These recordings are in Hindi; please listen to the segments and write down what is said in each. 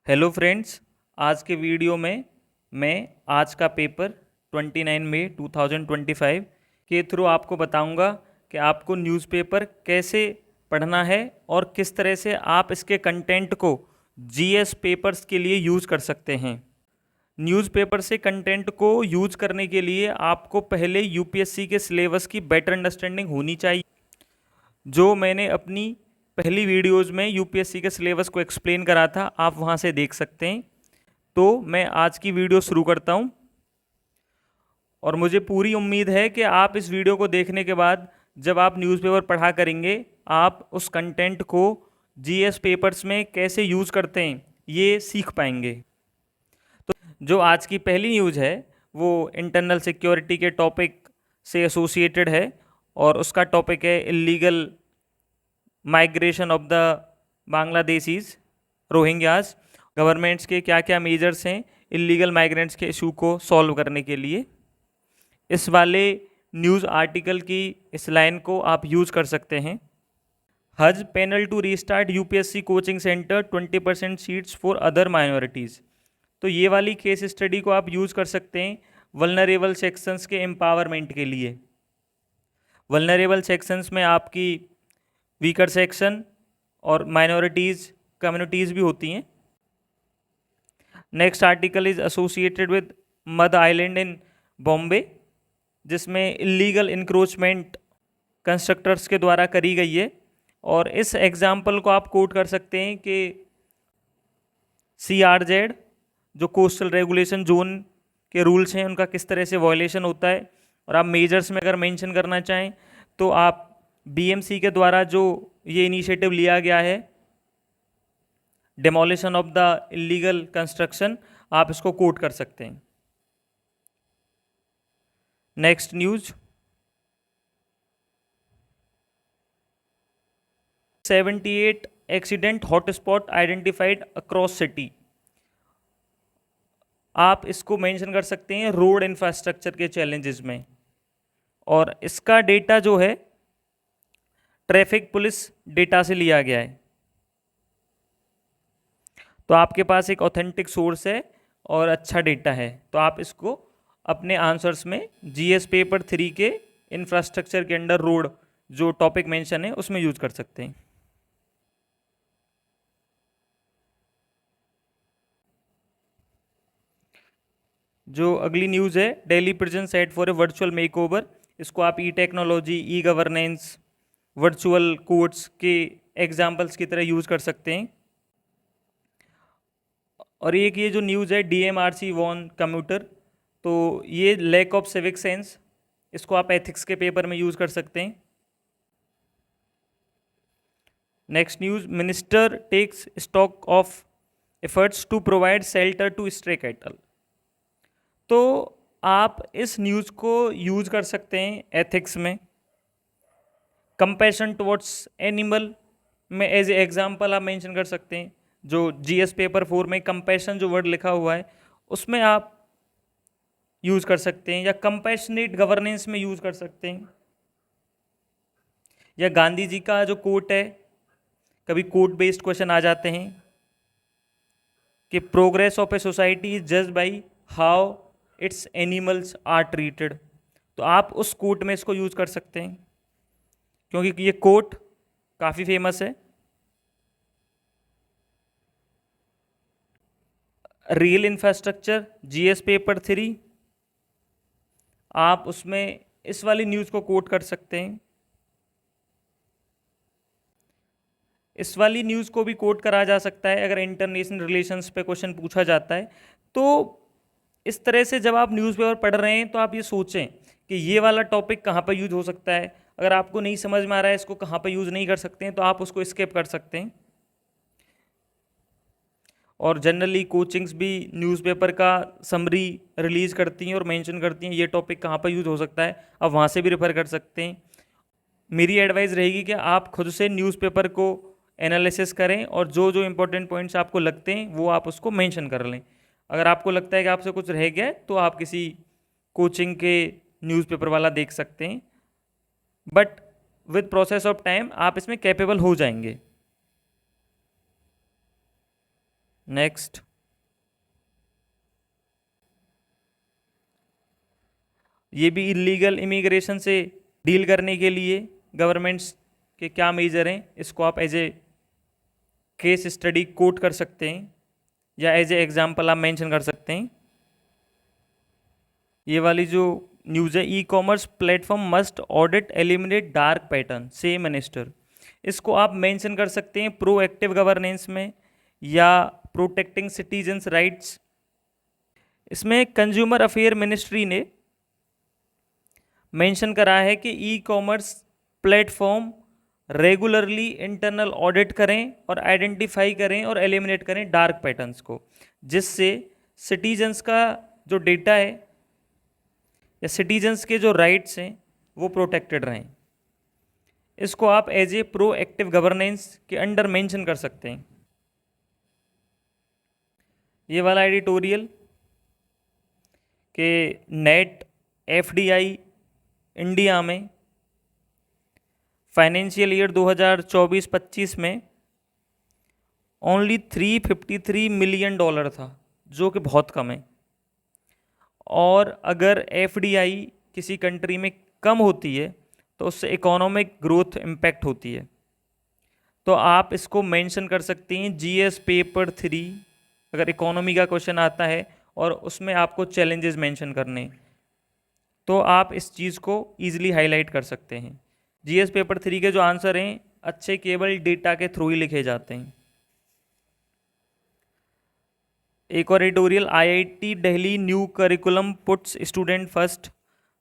हेलो फ्रेंड्स, आज के वीडियो में मैं आज का पेपर 29 मई 2025 के थ्रू आपको बताऊंगा कि आपको न्यूज़पेपर कैसे पढ़ना है और किस तरह से आप इसके कंटेंट को जीएस पेपर्स के लिए यूज़ कर सकते हैं। न्यूज़पेपर से कंटेंट को यूज़ करने के लिए आपको पहले यूपीएससी के सिलेबस की बेटर अंडरस्टैंडिंग होनी चाहिए। जो मैंने अपनी पहली वीडियोज़ में यूपीएससी के सिलेबस को एक्सप्लेन करा था, आप वहाँ से देख सकते हैं। तो मैं आज की वीडियो शुरू करता हूँ और मुझे पूरी उम्मीद है कि आप इस वीडियो को देखने के बाद जब आप न्यूज़पेपर पढ़ा करेंगे, आप उस कंटेंट को जीएस पेपर्स में कैसे यूज़ करते हैं ये सीख पाएंगे। तो जो आज की पहली न्यूज़ है वो इंटरनल सिक्योरिटी के टॉपिक से एसोसिएटेड है और उसका टॉपिक है illegal migration of the Bangladeshis Rohingyas. Governments के क्या क्या मेजर्स हैं इलीगल माइग्रेंट्स के इशू को सॉल्व करने के लिए। इस वाले न्यूज़ आर्टिकल की इस लाइन को आप यूज़ कर सकते हैं। हज panel to restart UPSC coaching centre 20% seats for other minorities. तो ये वाली केस स्टडी को आप यूज़ कर सकते हैं वल्नरेबल सेक्शंस के एम्पावरमेंट के लिए। वल्नरेबल सेक्शंस में आपकी वीकर सेक्शन और माइनॉरिटीज़ कम्युनिटीज़ भी होती हैं। Next article is associated with मद आइलैंड इन बॉम्बे, जिसमें इलीगल इंक्रोचमेंट कंस्ट्रक्टर्स के द्वारा करी गई है। और इस एग्जाम्पल को आप कोट कर सकते हैं कि CRZ जो कोस्टल रेगुलेशन जोन के रूल्स हैं उनका किस तरह से वायलेशन होता है। और आप मेजर्स में अगर मेंशन करना चाहें तो आप BMC के द्वारा जो ये इनिशिएटिव लिया गया है demolition of the illegal construction, आप इसको कोट कर सकते हैं। Next news 78 accident hotspot identified across city. आप इसको मेंशन कर सकते हैं रोड इंफ्रास्ट्रक्चर के चैलेंजेस में। और इसका डेटा जो है ट्रैफिक पुलिस डेटा से लिया गया है। तो आपके पास एक ऑथेंटिक सोर्स है और अच्छा डेटा है, तो आप इसको अपने आंसर्स में जीएस पेपर 3 के इंफ्रास्ट्रक्चर के अंडर रोड जो टॉपिक मेंशन है उसमें यूज कर सकते हैं। जो अगली न्यूज़ है Delhi prison set for a virtual makeover. इसको आप E technology, E governance, virtual courts के एग्जाम्पल्स की तरह यूज़ कर सकते हैं। और एक ये जो न्यूज़ है DMRC वॉन कम्यूटर, तो ये लैक ऑफ सिविक सेंस, इसको आप एथिक्स के पेपर में यूज़ कर सकते हैं। Next news minister takes stock of efforts to provide shelter to stray cattle. तो आप इस न्यूज़ को यूज़ कर सकते हैं एथिक्स में। कंपैशन टुवर्ड्स एनिमल में एज ए एग्जाम्पल आप मेंशन कर सकते हैं। जो जीएस पेपर 4 में कंपैशन जो वर्ड लिखा हुआ है उसमें आप यूज़ कर सकते हैं, या कंपैशनेट गवर्नेंस में यूज़ कर सकते हैं। या गांधी जी का जो कोट है, कभी कोट बेस्ड क्वेश्चन आ जाते हैं कि progress of a society is judged by how its animals are treated. तो आप उस कोट में इसको यूज़ कर सकते हैं क्योंकि ये कोट काफ़ी फेमस है। रियल इंफ्रास्ट्रक्चर जीएस पेपर 3, आप उसमें इस वाली न्यूज़ को कोट कर सकते हैं। इस वाली न्यूज़ को भी कोट करा जा सकता है अगर इंटरनेशनल रिलेशंस पे क्वेश्चन पूछा जाता है। तो इस तरह से जब आप न्यूज़पेपर पढ़ रहे हैं तो आप ये सोचें कि ये वाला टॉपिक कहाँ पर यूज हो सकता है। अगर आपको नहीं समझ में आ रहा है इसको कहाँ पर यूज़ नहीं कर सकते हैं तो आप उसको स्किप कर सकते हैं। और जनरली कोचिंग्स भी न्यूज़पेपर का समरी रिलीज़ करती हैं और मेंशन करती हैं ये टॉपिक कहाँ पर यूज़ हो सकता है, आप वहाँ से भी रेफर कर सकते हैं। मेरी एडवाइस रहेगी कि आप खुद से न्यूज़पेपर को एनालिसिस करें और जो जो इम्पोर्टेंट पॉइंट्स आपको लगते हैं वो आप उसको मेंशन कर लें। अगर आपको लगता है कि आपसे कुछ रह गया है तो आप किसी कोचिंग के न्यूज़पेपर वाला देख सकते हैं, but with process of time आप इसमें कैपेबल हो जाएंगे। नेक्स्ट, ये भी इलीगल इमिग्रेशन से डील करने के लिए गवर्नमेंट्स के क्या मेजर हैं, इसको आप as a case study quote कर सकते हैं या एज ए एग्जाम्पल आप मेंशन कर सकते हैं। ये वाली जो न्यूज़ है, e commerce platform must audit eliminate dark pattern से मिनिस्टर, इसको आप मेंशन कर सकते हैं प्रोएक्टिव गवर्नेंस में या प्रोटेक्टिंग सिटीजन्स राइट्स। इसमें कंज्यूमर अफेयर मिनिस्ट्री ने मेंशन करा है कि ई commerce platform regularly internal audit करें और आइडेंटिफाई करें और एलिमिनेट करें डार्क पैटर्न्स को, जिससे सिटीजन्स का जो डेटा है या सिटीजन्स के जो राइट्स हैं वो प्रोटेक्टेड रहें। इसको आप एज ए प्रोएक्टिव गवर्नेंस के अंडर मेंशन कर सकते हैं। ये वाला एडिटोरियल के नेट एफडीआई इंडिया में फाइनेंशियल ईयर 2024-25 में ओनली $353 मिलियन था, जो कि बहुत कम है। और अगर एफडीआई किसी कंट्री में कम होती है तो उससे इकोनॉमिक ग्रोथ इम्पैक्ट होती है। तो आप इसको मेंशन कर सकते हैं जीएस पेपर 3, अगर इकोनॉमी का क्वेश्चन आता है और उसमें आपको चैलेंजेस मेंशन करने, तो आप इस चीज़ को ईजिली हाईलाइट कर सकते हैं। जीएस पेपर 3 के जो आंसर हैं अच्छे केवल डेटा के थ्रू ही लिखे जाते हैं। एक और editorial, IIT Delhi new curriculum puts student first,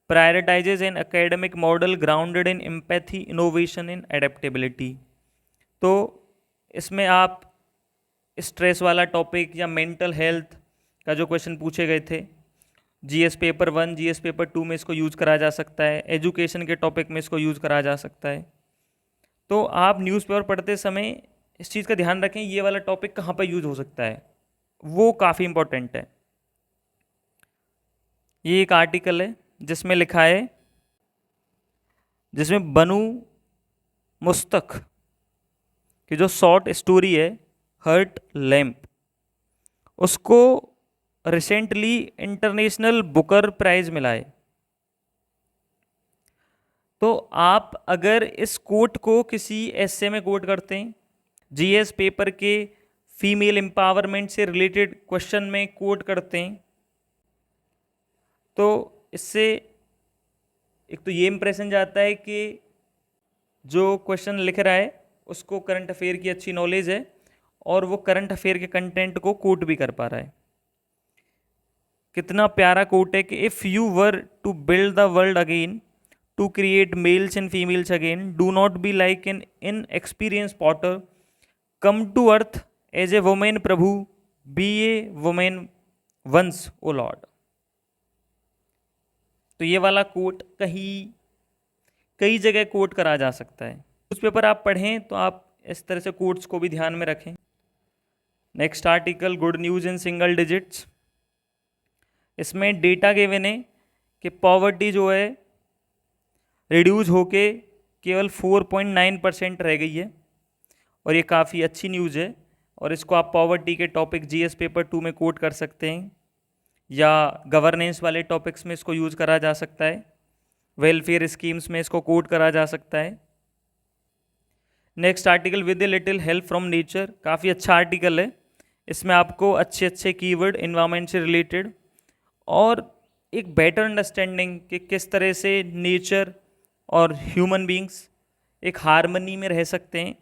prioritizes an academic model grounded in empathy, innovation in adaptability. तो इसमें आप स्ट्रेस वाला टॉपिक या मेंटल हेल्थ का जो क्वेश्चन पूछे गए थे, जीएस पेपर 1, जीएस पेपर 2 में इसको यूज़ करा जा सकता है, एजुकेशन के टॉपिक में इसको यूज़ करा जा सकता है। तो आप न्यूज़पेपर पढ़ते समय इस चीज़ का ध्यान रखें, ये वाला टॉपिक कहाँ पर यूज़ हो सकता है, वो काफ़ी इंपॉर्टेंट है। ये एक आर्टिकल है जिसमें लिखा है, जिसमें बनू मुस्तक की जो शॉर्ट स्टोरी है हर्ट लैम्प, उसको रिसेंटली इंटरनेशनल बुकर प्राइज मिला है। तो आप अगर इस कोट को किसी एस्से में कोट करते हैं, जीएस पेपर के फीमेल एम्पावरमेंट से रिलेटेड क्वेश्चन में कोट करते हैं, तो इससे एक तो ये इंप्रेशन जाता है कि जो क्वेश्चन लिख रहा है उसको करंट अफेयर की अच्छी नॉलेज है और वो करंट अफेयर के कंटेंट को कोट भी कर पा रहा है। कितना प्यारा कोट है कि if you were to build the world again, to create males and females again, do not be like an inexperience potter, come to earth as a women प्रभु, be a women once O lord. तो ये वाला कोट कई जगह कोट करा जा सकता है। न्यूज़पेपर आप पढ़ें तो आप इस तरह से कोट्स को भी ध्यान में रखें। Next article, good news in single digits. इसमें डेटा गिवन है कि पॉवर्टी जो है रिड्यूस होके केवल 4.9% रह गई है, और ये काफ़ी अच्छी न्यूज़ है। और इसको आप पॉवर्टी के टॉपिक जीएस पेपर 2 में कोट कर सकते हैं या गवर्नेंस वाले टॉपिक्स में इसको यूज़ करा जा सकता है, वेलफेयर स्कीम्स में इसको कोट करा जा सकता है। Next article, with a little help from nature, काफ़ी अच्छा आर्टिकल है। इसमें आपको अच्छे अच्छे कीवर्ड एनवायरनमेंट से रिलेटेड और एक बेटर अंडरस्टैंडिंग कि किस तरह से नेचर और ह्यूमन बींग्स एक हारमनी में रह सकते हैं,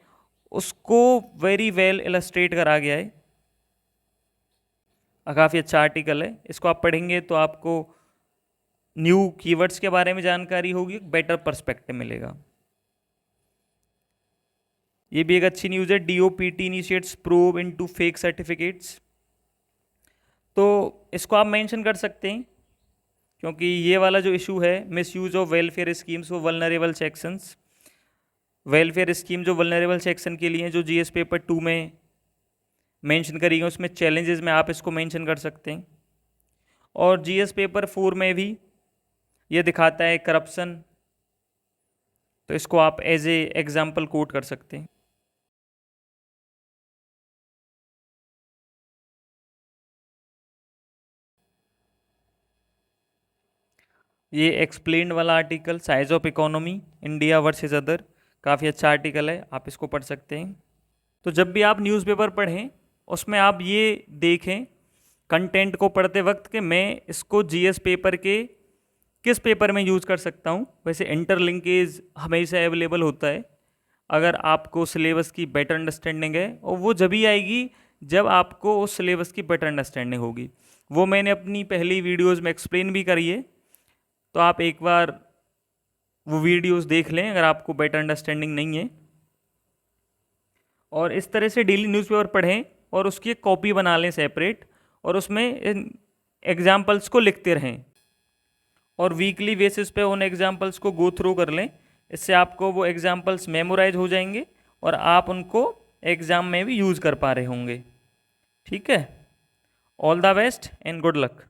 उसको वेरी वेल इलस्ट्रेट करा गया है। काफ़ी अच्छा आर्टिकल है, इसको आप पढ़ेंगे तो आपको न्यू कीवर्ड्स के बारे में जानकारी होगी, बेटर पर्सपेक्टिव मिलेगा। ये भी एक अच्छी न्यूज़ है, DOPT initiates probe into fake certificates. तो इसको आप मेंशन कर सकते हैं क्योंकि ये वाला जो इशू है मिसयूज ऑफ वेलफेयर स्कीम्स वो वल्नरेबल सेक्शंस, वेलफेयर स्कीम जो वल्नरेबल सेक्शन के लिए जो जीएस पेपर 2 में मेंशन करी गई उसमें चैलेंजेस में आप इसको मेंशन कर सकते हैं। और जीएस पेपर 4 में भी ये दिखाता है करप्शन, तो इसको आप एज ए एग्जाम्पल कोट कर सकते हैं। ये एक्सप्लेन्ड वाला article, size of economy India versus other, काफ़ी अच्छा आर्टिकल है, आप इसको पढ़ सकते हैं। तो जब भी आप न्यूज़पेपर पढ़ें उसमें आप ये देखें कंटेंट को पढ़ते वक्त कि मैं इसको जीएस पेपर के किस पेपर में यूज़ कर सकता हूँ। वैसे इंटरलिंकेज हमेशा अवेलेबल होता है अगर आपको सिलेबस की बेटर अंडरस्टैंडिंग है, और वो जब ही आएगी जब आपको उस सिलेबस की बेटर अंडरस्टैंडिंग होगी। वो मैंने अपनी पहली वीडियोज़ में एक्सप्लेन भी करी है, तो आप एक बार वो वीडियोज़ देख लें अगर आपको बेटर अंडरस्टैंडिंग नहीं है। और इस तरह से डेली न्यूज़पेपर पढ़ें और उसकी एक कॉपी बना लें सेपरेट, और उसमें एग्जाम्पल्स को लिखते रहें और वीकली बेसिस पे उन एग्जाम्पल्स को गो थ्रू कर लें। इससे आपको वो एग्जाम्पल्स मेमोराइज हो जाएंगे और आप उनको एग्ज़ाम में भी यूज़ कर पा रहे होंगे। ठीक है, all the best and good luck.